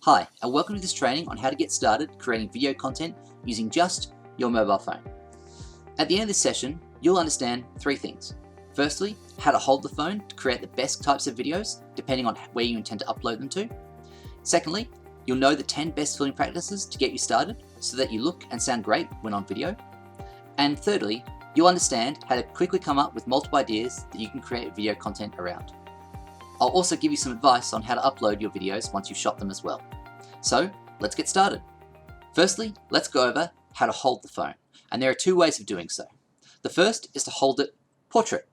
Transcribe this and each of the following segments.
Hi, and welcome to this training on how to get started creating video content using just your mobile phone. At the end of this session, you'll understand three things. Firstly, how to hold the phone to create the best types of videos depending on where you intend to upload them to. Secondly, you'll know the 10 best filming practices to get you started so that you look and sound great when on video. And thirdly, you'll understand how to quickly come up with multiple ideas that you can create video content around. I'll also give you some advice on how to upload your videos once you've shot them as well. So let's get started. Firstly, let's go over how to hold the phone, and there are two ways of doing so. The first is to hold it portrait,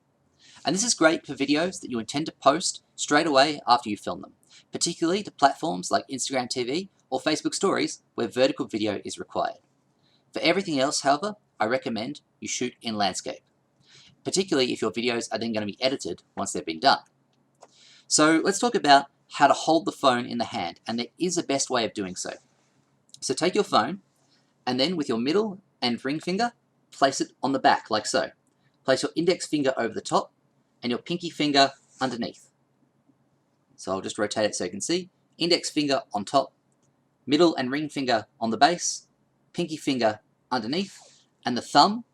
and this is great for videos that you intend to post straight away after you film them, particularly to platforms like Instagram TV or Facebook Stories where vertical video is required. For everything else, however, I recommend you shoot in landscape, particularly if your videos are then going to be edited once they've been done. So let's talk about how to hold the phone in the hand, and there is a best way of doing so. So take your phone, and then with your middle and ring finger, place it on the back like so. Place your index finger over the top, and your pinky finger underneath. So I'll just rotate it so you can see. Index finger on top, middle and ring finger on the base, pinky finger underneath, and the thumb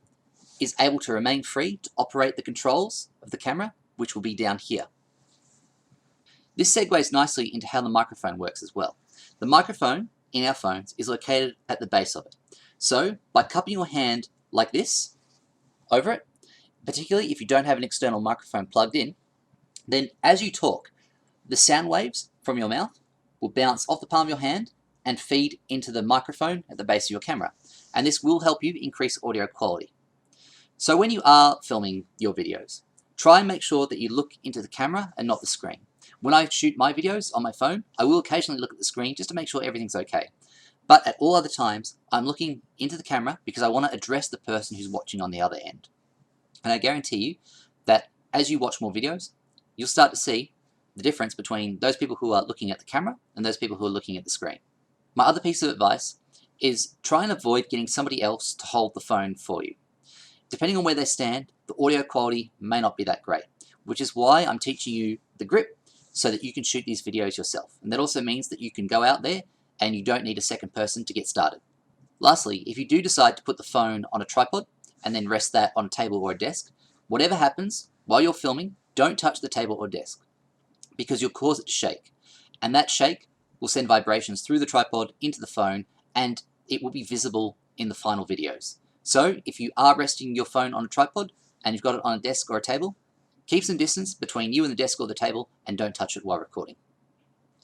is able to remain free to operate the controls of the camera, which will be down here. This segues nicely into how the microphone works as well. The microphone in our phones is located at the base of it. So by cupping your hand like this over it, particularly if you don't have an external microphone plugged in, then as you talk, the sound waves from your mouth will bounce off the palm of your hand and feed into the microphone at the base of your camera. And this will help you increase audio quality. So when you are filming your videos, try and make sure that you look into the camera and not the screen. When I shoot my videos on my phone, I will occasionally look at the screen just to make sure everything's okay. But at all other times, I'm looking into the camera because I want to address the person who's watching on the other end. And I guarantee you that as you watch more videos, you'll start to see the difference between those people who are looking at the camera and those people who are looking at the screen. My other piece of advice is try and avoid getting somebody else to hold the phone for you. Depending on where they stand, the audio quality may not be that great, which is why I'm teaching you the grip so that you can shoot these videos yourself. And that also means that you can go out there and you don't need a second person to get started. Lastly, if you do decide to put the phone on a tripod and then rest that on a table or a desk, whatever happens while you're filming, don't touch the table or desk because you'll cause it to shake. And that shake will send vibrations through the tripod into the phone and it will be visible in the final videos. So if you are resting your phone on a tripod and you've got it on a desk or a table, keep some distance between you and the desk or the table and don't touch it while recording.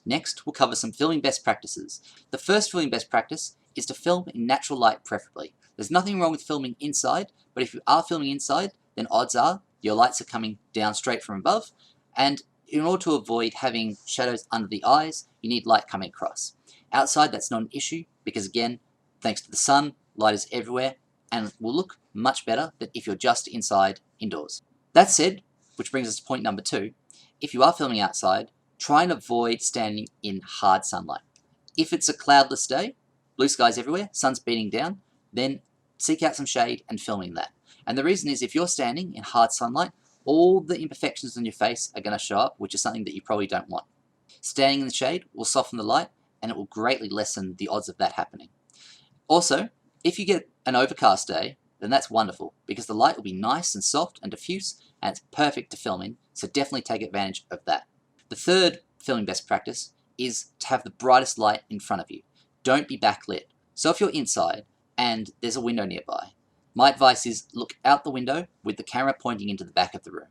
Next, we'll cover some filming best practices. The first filming best practice is to film in natural light preferably. There's nothing wrong with filming inside, but if you are filming inside, then odds are your lights are coming down straight from above, and in order to avoid having shadows under the eyes, you need light coming across. Outside, that's not an issue because again, thanks to the sun, light is everywhere and will look much better than if you're just inside indoors. That said, which brings us to point number 2, if you are filming outside, try and avoid standing in hard sunlight. If it's a cloudless day, blue skies everywhere, sun's beating down, then seek out some shade and film in that. And the reason is if you're standing in hard sunlight, all the imperfections on your face are going to show up, which is something that you probably don't want. Standing in the shade will soften the light and it will greatly lessen the odds of that happening. Also, if you get an overcast day, then that's wonderful because the light will be nice and soft and diffuse and it's perfect to film in, so definitely take advantage of that. The third filming best practice is to have the brightest light in front of you. Don't be backlit. So if you're inside and there's a window nearby, my advice is look out the window with the camera pointing into the back of the room.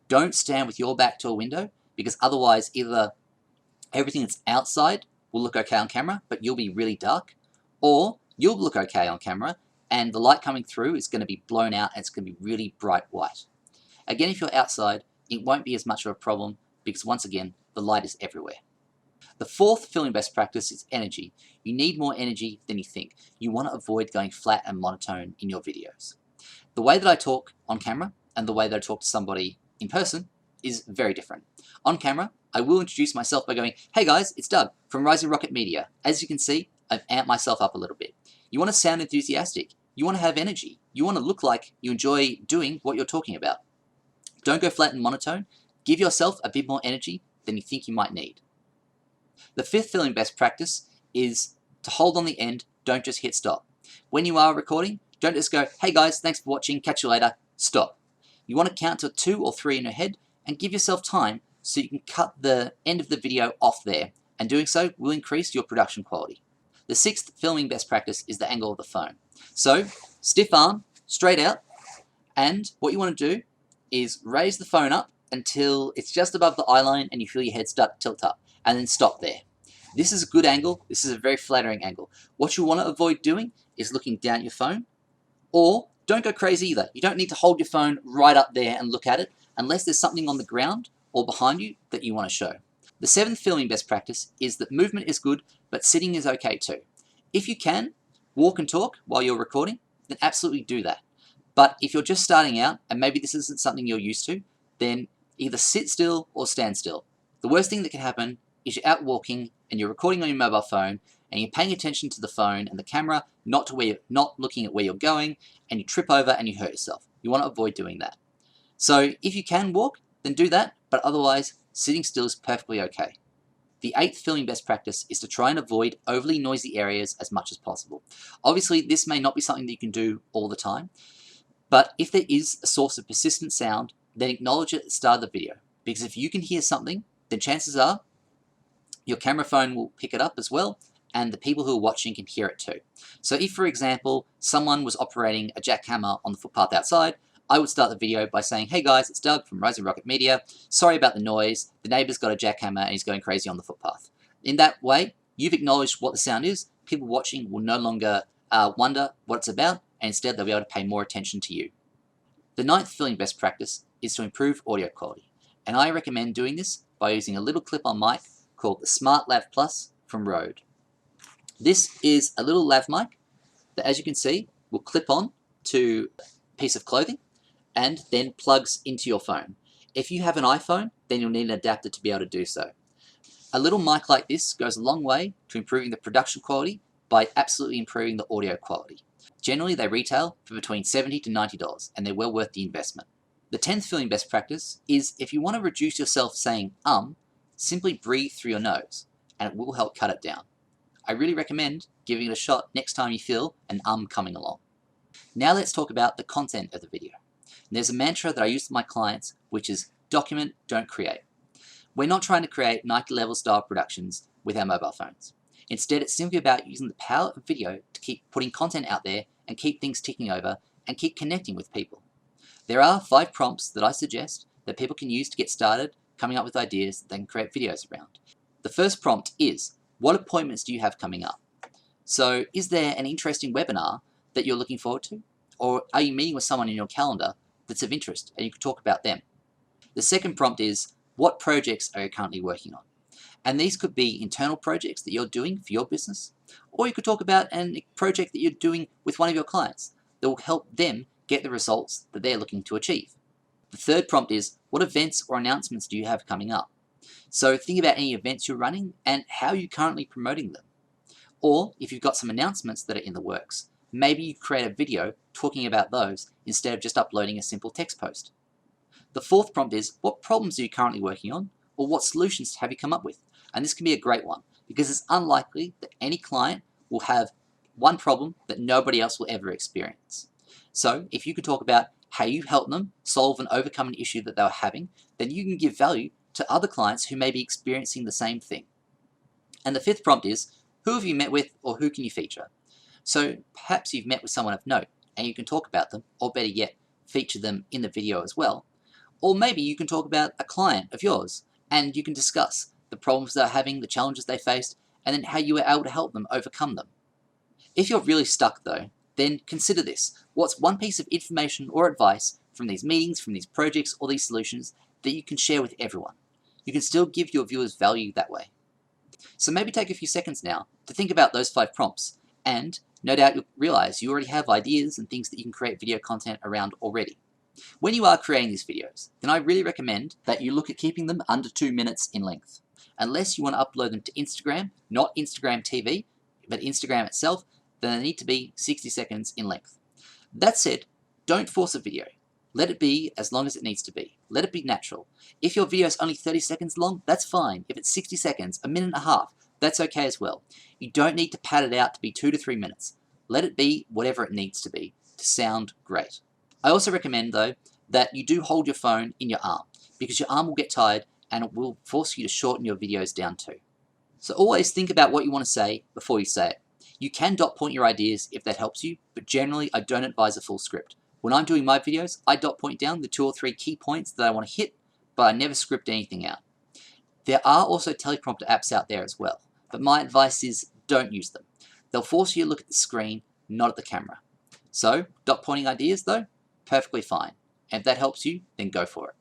Don't stand with your back to a window because otherwise either everything that's outside will look okay on camera but you'll be really dark, or you'll look okay on camera and the light coming through is going to be blown out and it's going to be really bright white. Again, if you're outside, it won't be as much of a problem because once again, the light is everywhere. The fourth filming best practice is energy. You need more energy than you think. You want to avoid going flat and monotone in your videos. The way that I talk on camera and the way that I talk to somebody in person is very different. On camera, I will introduce myself by going, "Hey guys, it's Doug from Rising Rocket Media." As you can see, I've amped myself up a little bit. You want to sound enthusiastic. You want to have energy. You want to look like you enjoy doing what you're talking about. Don't go flat and monotone. Give yourself a bit more energy than you think you might need. The fifth filming best practice is to hold on the end, don't just hit stop. When you are recording, don't just go, hey guys, thanks for watching, catch you later, stop. You want to count to 2 or 3 in your head and give yourself time so you can cut the end of the video off there, and doing so will increase your production quality. The 6th filming best practice is the angle of the phone. So, stiff arm, straight out, and what you want to do is raise the phone up until it's just above the eye line and you feel your head start to tilt up, and then stop there. This is a good angle. This is a very flattering angle. What you want to avoid doing is looking down at your phone, or don't go crazy either. You don't need to hold your phone right up there and look at it unless there's something on the ground or behind you that you want to show. The 7th filming best practice is that movement is good, but sitting is okay too. If you can walk and talk while you're recording, then absolutely do that. But if you're just starting out and maybe this isn't something you're used to, then either sit still or stand still. The worst thing that can happen is you're out walking and you're recording on your mobile phone and you're paying attention to the phone and the camera, not looking at where you're going, and you trip over and you hurt yourself. You want to avoid doing that. So if you can walk, then do that, but otherwise, sitting still is perfectly okay. The 8th filming best practice is to try and avoid overly noisy areas as much as possible. Obviously, this may not be something that you can do all the time, but if there is a source of persistent sound, then acknowledge it at the start of the video. Because if you can hear something, then chances are your camera phone will pick it up as well, and the people who are watching can hear it too. So if, for example, someone was operating a jackhammer on the footpath outside, I would start the video by saying, hey guys, it's Doug from Rising Rocket Media. Sorry about the noise. The neighbor's got a jackhammer and he's going crazy on the footpath. In that way, you've acknowledged what the sound is. People watching will no longer wonder what it's about, and instead they'll be able to pay more attention to you. The 9th filming best practice is to improve audio quality, and I recommend doing this by using a little clip-on mic called the Smart Lav Plus from Rode. This is a little lav mic that, as you can see, will clip on to a piece of clothing and then plugs into your phone. If you have an iPhone, then you'll need an adapter to be able to do so. A little mic like this goes a long way to improving the production quality by absolutely improving the audio quality. Generally, they retail for between $70 to $90, and they're well worth the investment. The 10th filming best practice is if you want to reduce yourself saying simply breathe through your nose, and it will help cut it down. I really recommend giving it a shot next time you feel an coming along. Now let's talk about the content of the video. And there's a mantra that I use with my clients, which is document, don't create. We're not trying to create Nike level style productions with our mobile phones. Instead, it's simply about using the power of video to keep putting content out there and keep things ticking over and keep connecting with people. There are 5 prompts that I suggest that people can use to get started coming up with ideas that they can create videos around. The first prompt is, what appointments do you have coming up? So is there an interesting webinar that you're looking forward to? Or are you meeting with someone in your calendar that's of interest and you could talk about them? The second prompt is, what projects are you currently working on? And these could be internal projects that you're doing for your business, or you could talk about a project that you're doing with one of your clients that will help them get the results that they're looking to achieve. The third prompt is, what events or announcements do you have coming up? So think about any events you're running and how you're currently promoting them. Or if you've got some announcements that are in the works, maybe you create a video talking about those instead of just uploading a simple text post. The fourth prompt is, what problems are you currently working on, or what solutions have you come up with? And this can be a great one because it's unlikely that any client will have one problem that nobody else will ever experience. So if you could talk about how you help them solve and overcome an issue that they were having, then you can give value to other clients who may be experiencing the same thing. And the fifth prompt is, who have you met with, or who can you feature? So perhaps you've met with someone of note and you can talk about them, or better yet, feature them in the video as well. Or maybe you can talk about a client of yours and you can discuss the problems they're having, the challenges they faced, and then how you were able to help them overcome them. If you're really stuck though, then consider this. What's one piece of information or advice from these meetings, from these projects, or these solutions that you can share with everyone? You can still give your viewers value that way. So maybe take a few seconds now to think about those 5 prompts, and no doubt you'll realize you already have ideas and things that you can create video content around already. When you are creating these videos, then I really recommend that you look at keeping them under 2 minutes in length. Unless you want to upload them to Instagram, not Instagram TV, but Instagram itself, then they need to be 60 seconds in length. That said, don't force a video. Let it be as long as it needs to be. Let it be natural. If your video is only 30 seconds long, that's fine. If it's 60 seconds, a minute and a half, That's okay as well. You don't need to pad it out to be 2 to 3 minutes. Let it be whatever it needs to be to sound great. I also recommend though that you do hold your phone in your arm, because your arm will get tired and it will force you to shorten your videos down too. So always think about what you want to say before you say it. You can dot point your ideas if that helps you, but generally I don't advise a full script. When I'm doing my videos, I dot point down the 2 or 3 key points that I want to hit, but I never script anything out. There are also teleprompter apps out there as well, but my advice is don't use them. They'll force you to look at the screen, not at the camera. So, dot pointing ideas though, perfectly fine. And if that helps you, then go for it.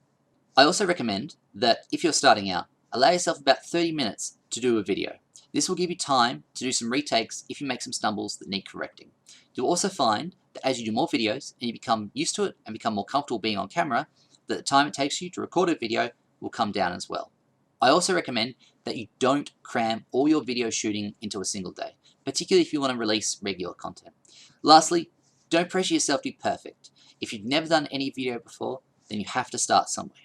I also recommend that if you're starting out, allow yourself about 30 minutes to do a video. This will give you time to do some retakes if you make some stumbles that need correcting. You'll also find that as you do more videos and you become used to it and become more comfortable being on camera, that the time it takes you to record a video will come down as well. I also recommend that you don't cram all your video shooting into a single day, particularly if you want to release regular content. Lastly, don't pressure yourself to be perfect. If you've never done any video before, then you have to start somewhere.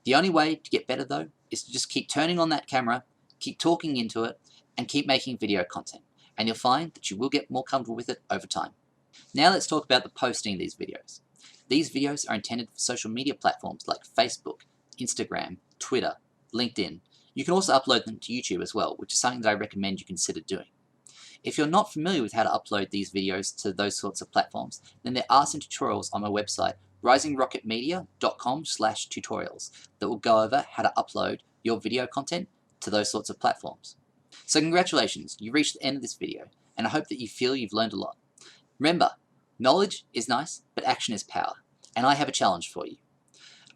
The only way to get better though is to just keep turning on that camera, keep talking into it, and keep making video content. And you'll find that you will get more comfortable with it over time. Now let's talk about the posting of these videos. These videos are intended for social media platforms like Facebook, Instagram, Twitter, LinkedIn. You can also upload them to YouTube as well, which is something that I recommend you consider doing. If you're not familiar with how to upload these videos to those sorts of platforms, then there are some tutorials on my website, risingrocketmedia.com/tutorials, that will go over how to upload your video content to those sorts of platforms. So congratulations, you've reached the end of this video, and I hope that you feel you've learned a lot. Remember, knowledge is nice, but action is power, and I have a challenge for you.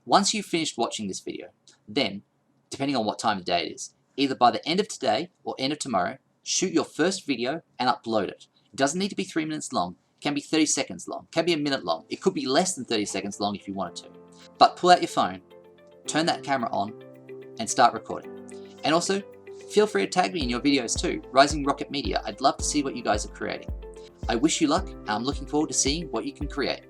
Once you've finished watching this video, then, depending on what time of day it is, either by the end of today or end of tomorrow, shoot your first video and upload it. It doesn't need to be 3 minutes long. It can be 30 seconds long. It can be a minute long. It could be less than 30 seconds long if you wanted to. But pull out your phone, turn that camera on, and start recording. And also, feel free to tag me in your videos too, Rising Rocket Media. I'd love to see what you guys are creating. I wish you luck, and I'm looking forward to seeing what you can create.